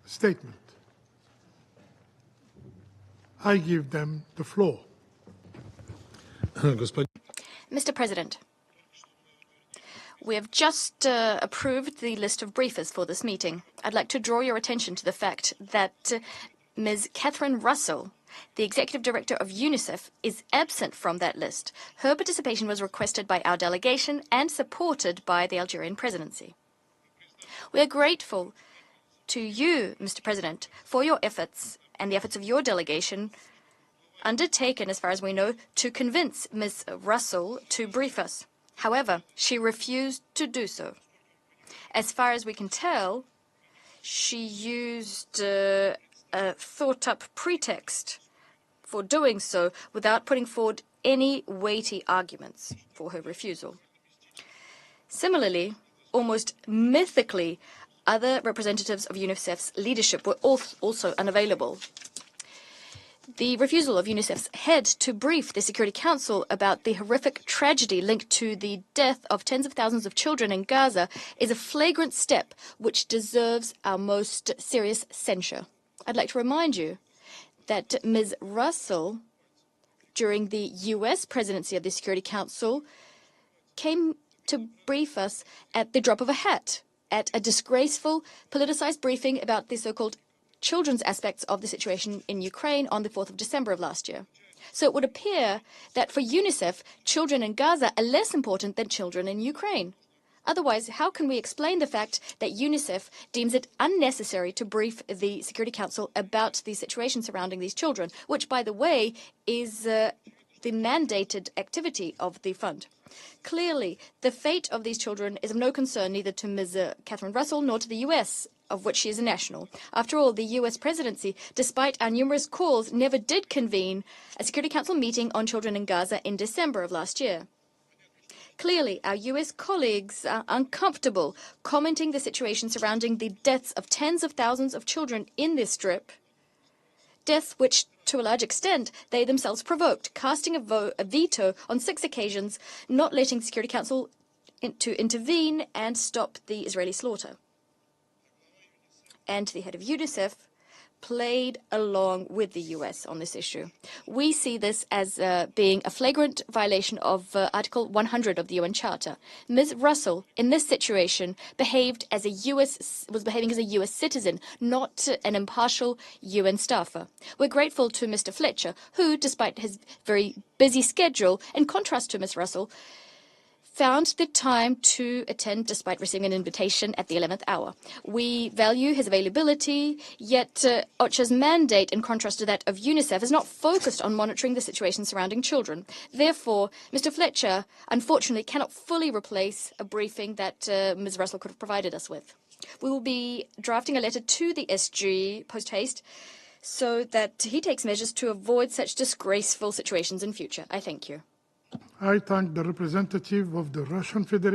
statement. I give them the floor. Mr. President, we have just approved the list of briefers for this meeting. I'd like to draw your attention to the fact that Ms. Catherine Russell, the Executive Director of UNICEF, is absent from that list. Her participation was requested by our delegation and supported by the Algerian presidency. We are grateful to you, Mr. President, for your efforts and the efforts of your delegation undertaken, as far as we know, to convince Ms. Russell to brief us. However, she refused to do so. As far as we can tell, she used a thought-up pretext for doing so without putting forward any weighty arguments for her refusal. Similarly, almost mythically, other representatives of UNICEF's leadership were also unavailable. The refusal of UNICEF's head to brief the Security Council about the horrific tragedy linked to the death of tens of thousands of children in Gaza is a flagrant step which deserves our most serious censure. I'd like to remind you that Ms. Russell, during the US presidency of the Security Council, came to brief us at the drop of a hat, at a disgraceful, politicized briefing about the so-called children's aspects of the situation in Ukraine on the 4th of December of last year. So it would appear that for UNICEF, children in Gaza are less important than children in Ukraine. Otherwise, how can we explain the fact that UNICEF deems it unnecessary to brief the Security Council about the situation surrounding these children, which, by the way, is the mandated activity of the fund? Clearly, the fate of these children is of no concern neither to Ms. Catherine Russell nor to the US, of which she is a national. After all, the US presidency, despite our numerous calls, never did convene a Security Council meeting on children in Gaza in December of last year. Clearly, our US colleagues are uncomfortable commenting the situation surrounding the deaths of tens of thousands of children in this strip, deaths which, to a large extent, they themselves provoked, casting a veto on 6 occasions, not letting the Security Council to intervene and stop the Israeli slaughter. And the head of UNICEF played along with the US on this issue. We see this as being a flagrant violation of Article 100 of the UN Charter. Ms. Russell, in this situation, was behaving as a US citizen, not an impartial UN staffer. We're grateful to Mr. Fletcher, who, despite his very busy schedule, in contrast to Ms. Russell, found the time to attend despite receiving an invitation at the 11th hour. We value his availability, yet OCHA's mandate, in contrast to that of UNICEF, is not focused on monitoring the situation surrounding children. Therefore, Mr. Fletcher, unfortunately, cannot fully replace a briefing that Ms. Russell could have provided us with. We will be drafting a letter to the SG post-haste so that he takes measures to avoid such disgraceful situations in future. I thank you. I thank the representative of the Russian Federation.